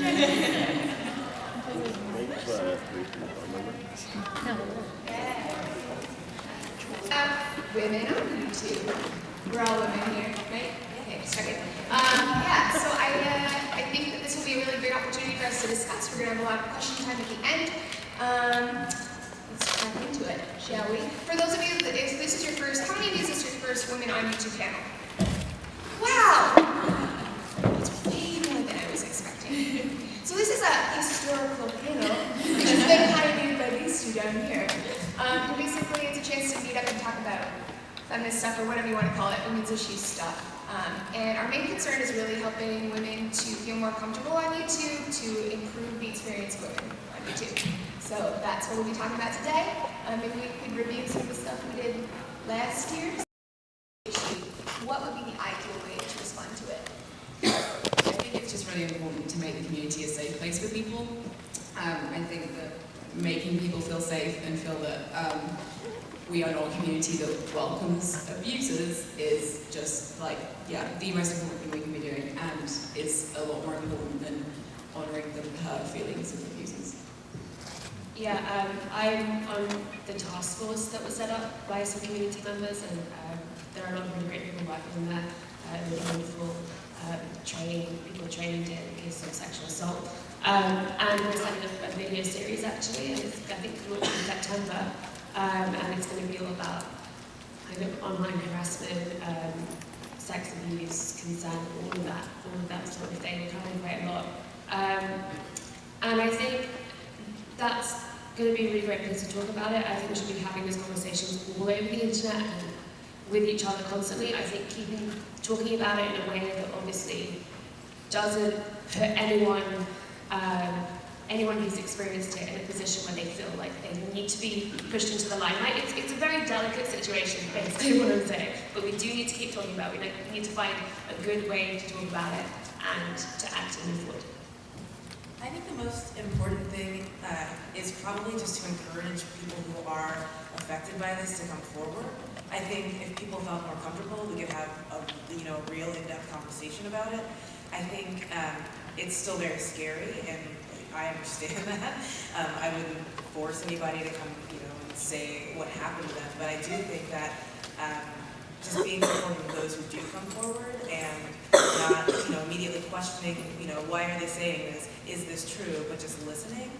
Women on YouTube. We're all women here, right? Okay, just checking. Yeah, so I think that this will be a really great opportunity for us to discuss. We're going to have a lot of question time at the end. Let's jump into it, shall we? For those of you, if this is your first, how many of you is this your first Women on YouTube channel? Wow! That's way more than I was expecting. So this is a historical panel, which has been pioneered by these two down here. And basically, it's a chance to meet up and talk about feminist stuff, or whatever you want to call it, women's issues stuff. And our main concern is really helping women to feel more comfortable on YouTube, to improve the experience of women on YouTube. So that's what we'll be talking about today. Maybe we could review some of the stuff we did last year. What would be the ideal way to respond to it? I think it's just really important to make the community a safe place for people. I think that making people feel safe and feel that we are not a community that welcomes abusers is just like, yeah, the most important thing we can be doing, and is a lot more important than honouring her feelings of abusers. Yeah, I'm on the task force that was set up by some community members, and there are a lot of really great people working in there, really wonderful people training in cases of sexual assault. And we're setting up a video series actually, and it's, I think, launching in September, and it's going to be all about kind of online harassment, sex abuse, consent, all of that sort of thing. We're covering quite a lot. And I think that's going to be a really great place to talk about it. I think we should be having these conversations all over the internet and with each other constantly. I think talking about it in a way that obviously doesn't put anyone who's experienced it in a position where they feel like they need to be pushed into the limelight. It's a very delicate situation, basically what I'm saying, but we do need to keep talking about it. We need to find a good way to talk about it and to act and move forward. I think the most important thing is probably just to encourage people who are affected by this to come forward. I think if people felt more comfortable, we could have a real in-depth conversation about it. I think it's still very scary, and I understand that. I wouldn't force anybody to come, and say what happened to them, but I do think that just being supportive of those who do come forward and not, immediately questioning, why are they saying this? Is this true? But just listening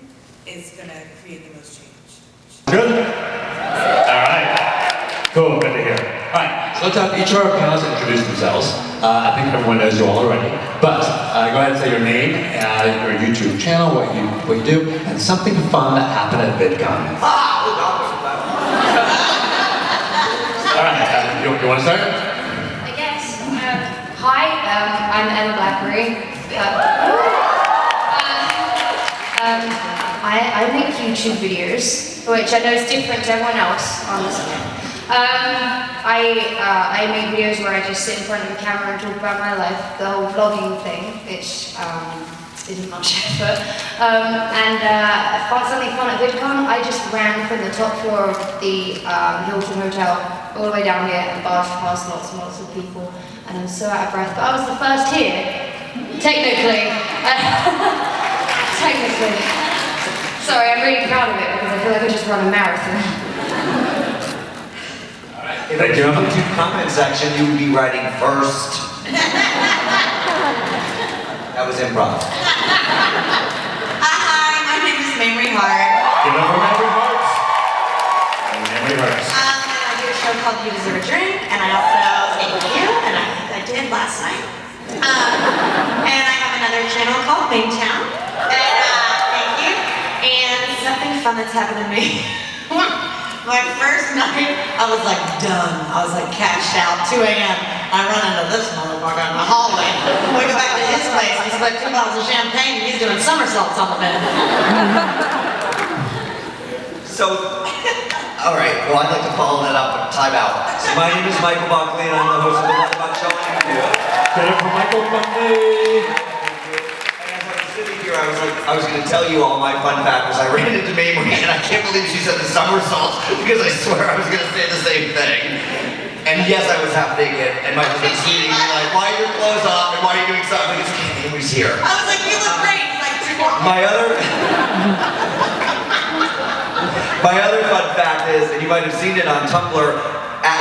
is going to create the most change. Good? All right. Cool, good to hear. All right, so let's have each of our panelists introduce themselves. I think everyone knows you all already. But go ahead and say your name, your YouTube channel, what you do, and something fun that happened at Vidcon. All right, you want to start? I guess. Hi, I'm Emma Blackberry. I make YouTube videos, which I know is different to everyone else on this channel. I make videos where I just sit in front of the camera and talk about my life, the whole vlogging thing, which isn't much effort. Something fun at Vidcon, I just ran from the top floor of the Hilton Hotel all the way down here and barged past lots and lots of people, and I'm so out of breath. But I was the first here, technically. Technically. Sorry, I'm really proud of it because I feel like I just run a marathon. If I jump into the comment section, you would be writing first. That was improv. Hi, my name is Mamrie Hart. Give it up for Mamrie Hart. Mamrie Hart. I do a show called You Deserve a Drink, and I also ate with you, and I did last night. And I have another channel called Bingtown. And thank you. And something fun that's happened to me. My first night, I was like done. I was like cashed out, 2 a.m. I run into this motherfucker in the hallway. We go back to his place, he's like 2 bottles of champagne, and he's doing somersaults on the bed. So, all right, well, I'd like to follow that up with time out. So my name is Michael Buckley, and I'm the host of the What About Show on YouTube. Get it for Michael Buckley. I was going to tell you all my fun facts. I ran into Mamrie, and I can't believe she said the somersaults because I swear I was going to say the same thing. And yes, I was half naked, and my husband's eating me like, why are your clothes off, and why are you doing something? It's okay, Mamrie's here. I was like, you look great. He's like, My other fun fact is, and you might have seen it on Tumblr,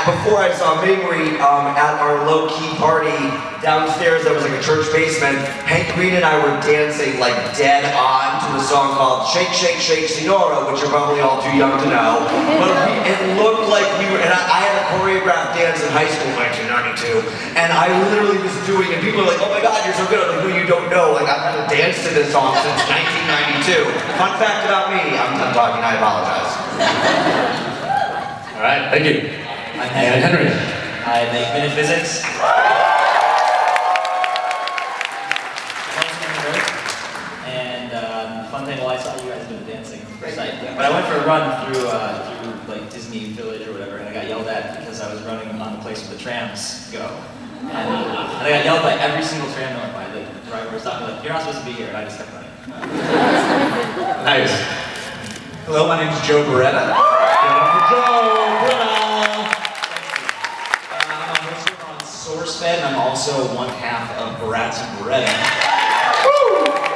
before I saw Mingry at our low-key party downstairs that was like a church basement, Hank Green and I were dancing like dead on to a song called Shake, Shake, Shake, Senora, which you're probably all too young to know. But it looked like we were, and I had a choreographed dance in high school in 1992, and I literally was doing, and people are like, oh my God, you're so good. I'm like, no, you don't know. Like, I've had to dance to this song since 1992. Fun fact about me, I'm done talking, I apologize. All right, thank you. I'm And Henry. I make minute physics. And fun thing, well, I saw you guys doing dancing, but I went for a run through like Disney Village or whatever, and I got yelled at because I was running on the place where the trams go. And I got yelled by every single tram going by. The driver was talking like, "You're not supposed to be here," and I just kept running. Nice. Hello, my name is Joe Beretta. Give it up for Joe Beretta. I'm a host on SourceFed, and I'm also one half of Barats and Beretta.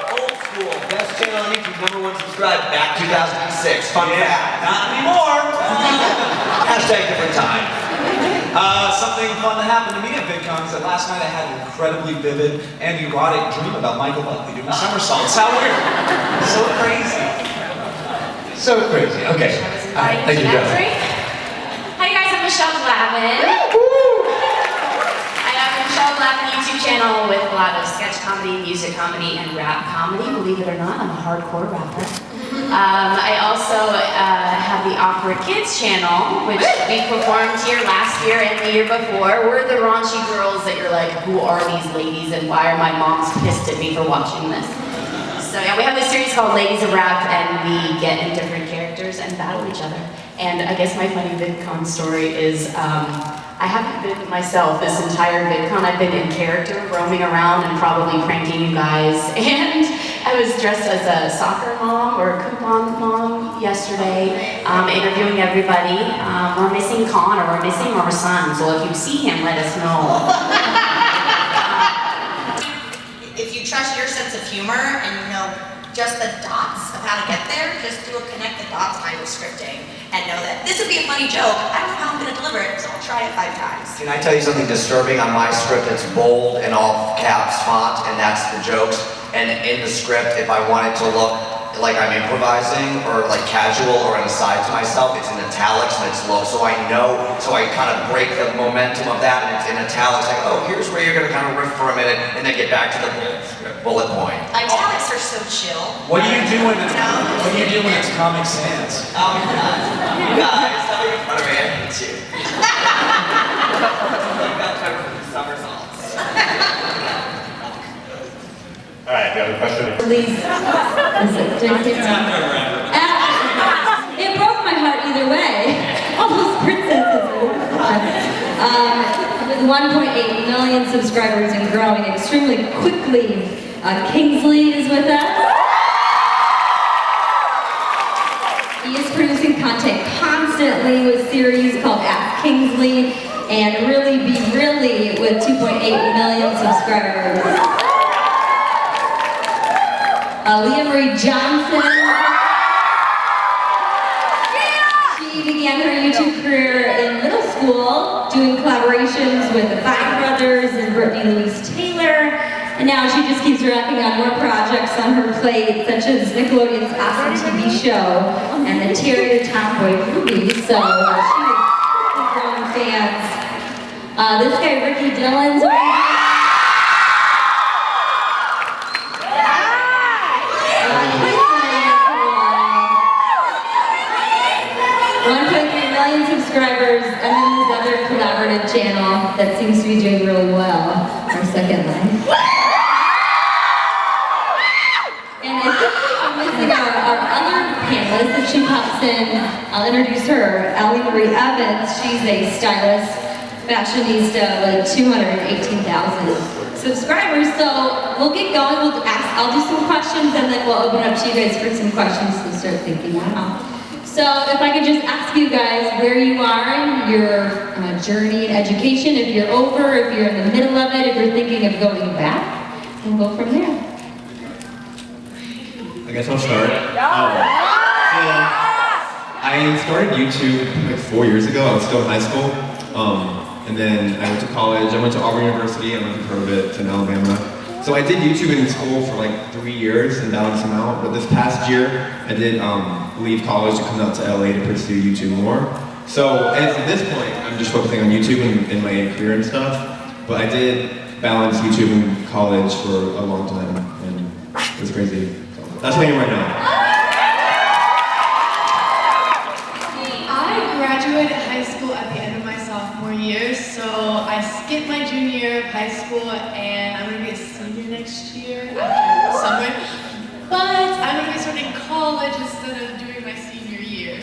Old school, best channel on YouTube, #1 subscribed, back 2006. Fun fact. Not anymore. Hashtag different time. Something fun that happened to me at Vidcon is that last night I had an incredibly vivid and erotic dream about Michael Buckley doing somersaults. How weird. So crazy. So crazy. Okay. All right, thank you, Joe. Hi guys, I'm Michelle Glavin. I have a Michelle Glavin YouTube channel with a lot of sketch comedy, music comedy, and rap comedy. Believe it or not, I'm a hardcore rapper. I also have the Awkward Kids channel, which we performed here last year and the year before. We're the raunchy girls that you're like, who are these ladies and why are my moms pissed at me for watching this? So yeah, we have this series called Ladies of Rap, and we get in different characters and battle each other. And I guess my funny VidCon story is, I haven't been myself this entire VidCon. I've been in character, roaming around and probably pranking you guys. And I was dressed as a soccer mom or a coupon mom yesterday, interviewing everybody. We're missing Connor, we're missing our son, so if you see him, let us know. If you trust your sense of humor and you know just the dots of how to get there, just do a connect the dots kind of scripting and know that this would be a funny joke. I don't know how I'm going to deliver it, so I'll try it 5 times. Can I tell you something disturbing? On my script, it's bold and all caps font, and that's the jokes. And in the script, if I want it to look like I'm improvising or like casual or an aside to myself, it's in italics and it's low. So I know, so I kind of break the momentum of that, and it's in italics. Like, oh, here's where you're going to kind of riff for a minute and then get back to the bullet point. Italics are so chill. What do you do when it's Comic Sans? Oh my God. You guys, stop making fun of me. I hate you. I've got time for the somersaults. All right, we have a question. It broke my heart either way. All those princesses. With 1.8 million subscribers and growing extremely quickly, Kingsley is with us. He is producing content constantly with series called Ask Kingsley and Really Be Really with 2.8 million subscribers. Leah Marie Johnson. She began her YouTube career in middle school, doing collaborations with the Five Brothers and Brittany Louise Taylor. And now she just keeps racking on more projects on her plate, such as Nickelodeon's awesome TV show and the Terry the Tomboy movie. So she is growing fans. This guy, Ricky Dillon's over here. 1.3 million subscribers, and then this other collaborative channel that seems to be doing really well, our second line. And I think I'm missing our other panelist. If she pops in, I'll introduce her, Allie Marie Evans. She's a stylist, fashionista with 218,000 subscribers. So we'll get going. I'll do some questions, and then we'll open up to you guys for some questions to start thinking about. So if I could just ask you guys where you are in your journey in education, if you're over, if you're in the middle of it, if you're thinking of going back, we'll go from there. guess I'll start. I started YouTube like 4 years ago. I was still in high school. And then I went to college. I went to Auburn University. I don't know if you've heard of it. It's in Alabama. So I did YouTube in school for like 3 years and balanced them out. But this past year, I did leave college to come out to LA to pursue YouTube more. So at this point, I'm just focusing on YouTube and my career and stuff. But I did balance YouTube and college for a long time, and it was crazy. So that's where I am right now. I graduated high school at the end of my sophomore year, so I skipped my junior year of high school, and I'm going to be a senior next year after summer. But I'm going to be starting college instead of doing my senior year,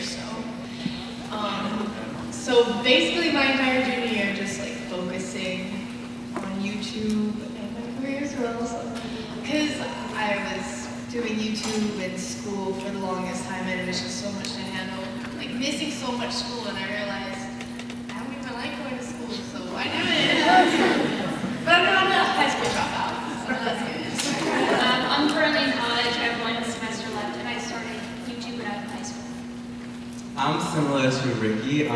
so basically my entire junior year just like focusing on YouTube and my career as well. Because I was doing YouTube in school for the longest time, and it was just so much to handle. Like missing so much school, and I realized I don't even like going to school, so I do it. But I'm not a high school dropout, so that's good. I'm currently in college. I have 1 semester left, and I started YouTube when I was in high school. I'm similar to Ricky. I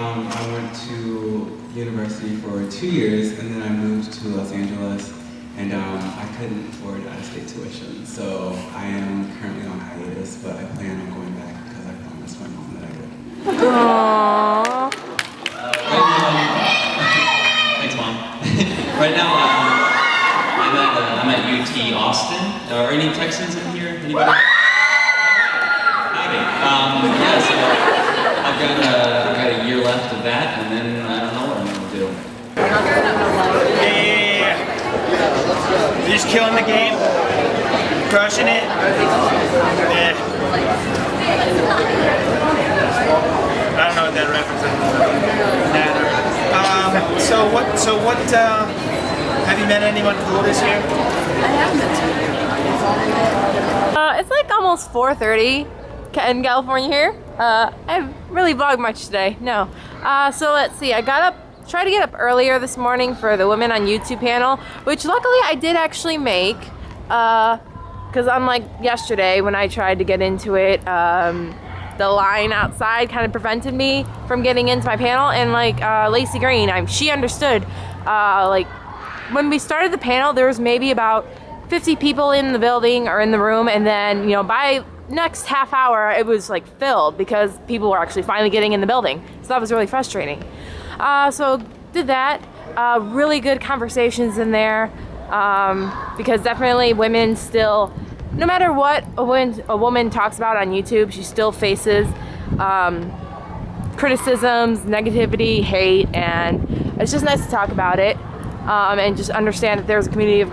went to university for 2 years, and then I moved to Los Angeles, and I couldn't afford out-of-state tuition. So I am currently on hiatus, but I plan on going back because I promised my mom that I would. Aww. Thanks, Mom. Right now, I'm at UT Austin. Are any Texans in here? Anybody? Howdy. Yeah, so I've got a year left of that, and then I don't know what I'm going to do. Yeah. You're just killing the game, crushing it. Yeah. I don't know what that reference is. So what, have you met anyone cool this year? I have met some. It's like almost 4:30 in California here. I haven't really vlogged much today, no. So let's see, I tried to get up earlier this morning for the Women on YouTube panel, which luckily I did actually make, because unlike yesterday when I tried to get into it, the line outside kind of prevented me from getting into my panel, and like Lacey Green, she understood. Like when we started the panel, there was maybe about 50 people in the building or in the room, and then by next half hour it was like filled because people were actually finally getting in the building. So that was really frustrating. So did that. Really good conversations in there, because definitely women still, no matter what a woman talks about on YouTube, she still faces criticisms, negativity, hate, and it's just nice to talk about it, and just understand that there's a community of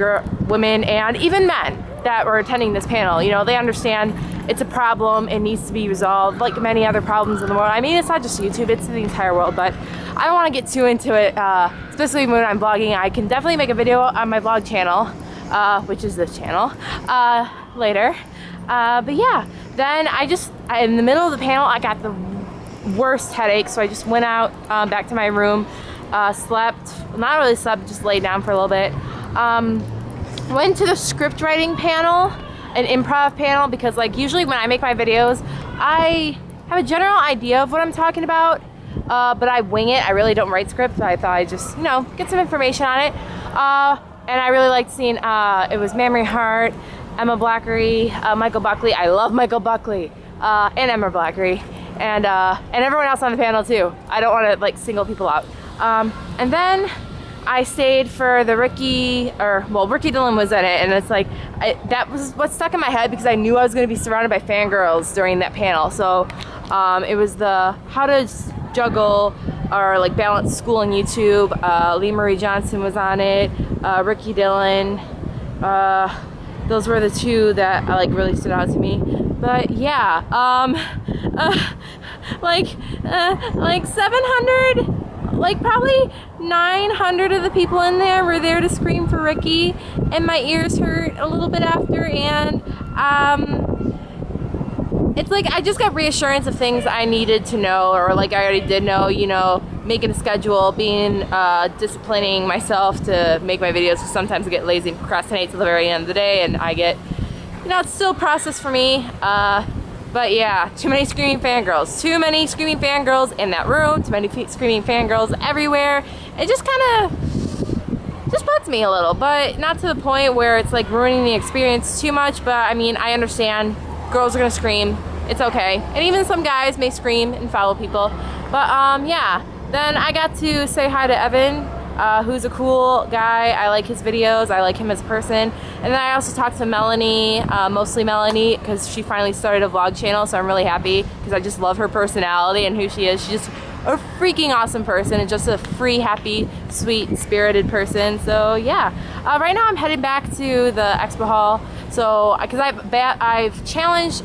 women and even men that were attending this panel. They understand it's a problem, it needs to be resolved like many other problems in the world. I mean, it's not just YouTube, it's the entire world, but I don't want to get too into it, especially when I'm vlogging. I can definitely make a video on my vlog channel, which is this channel, later. But yeah, then in the middle of the panel, I got the worst headache, so I just went out back to my room, slept, not really slept, just laid down for a little bit. Went to the script writing panel, an improv panel, because like usually when I make my videos, I have a general idea of what I'm talking about, but I wing it. I really don't write scripts. I thought I'd just, get some information on it. And I really liked seeing, it was Mamrie Hart, Emma Blackery, Michael Buckley. I love Michael Buckley, and Emma Blackery, and everyone else on the panel too. I don't want to like single people out. And then I stayed for the Ricky Dillon was in it, and it's like, that was what stuck in my head because I knew I was going to be surrounded by fangirls during that panel. So it was the how to juggle or like balance school and YouTube. Lee Marie Johnson was on it, Ricky Dillon. Those were the two that like really stood out to me. But yeah, like 700, like probably 900 of the people in there were there to scream for Ricky, and my ears hurt a little bit after, and it's like I just got reassurance of things I needed to know, or like I already did know, making a schedule, being disciplining myself to make my videos, because sometimes I get lazy and procrastinate till the very end of the day, and I get you know, it's still a process for me. But yeah, too many screaming fangirls. Too many screaming fangirls in that room. Too many screaming fangirls everywhere. It just kind of just bugs me a little, but not to the point where it's like ruining the experience too much. But I mean, I understand girls are gonna scream. It's okay. And even some guys may scream and follow people. But yeah, then I got to say hi to Evan, who's a cool guy. I like his videos. I like him as a person. And then I also talked to Melanie, mostly Melanie, because she finally started a vlog channel, so I'm really happy because I just love her personality and who she is. She's just a freaking awesome person and just a free, happy, sweet, spirited person. So yeah, right now I'm headed back to the expo hall. So, because I've challenged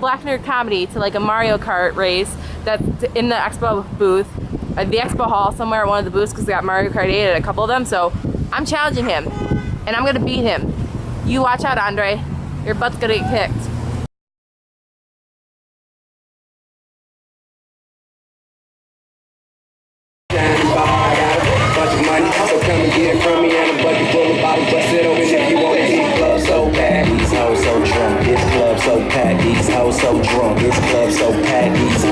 Black Nerd Comedy to like a Mario Kart race that's in the expo booth, at the expo hall somewhere at one of the booths, because they got Mario Kart 8 at a couple of them. So I'm challenging him, and I'm gonna beat him. You watch out, Andre. Your butt's gonna get kicked. Bunch of money, so come and get it from me and a bucket full of bottles. Bust it open if you want it. This club so packed, these hoes so drunk. This club so packed, these hoes so drunk. This club so packed, these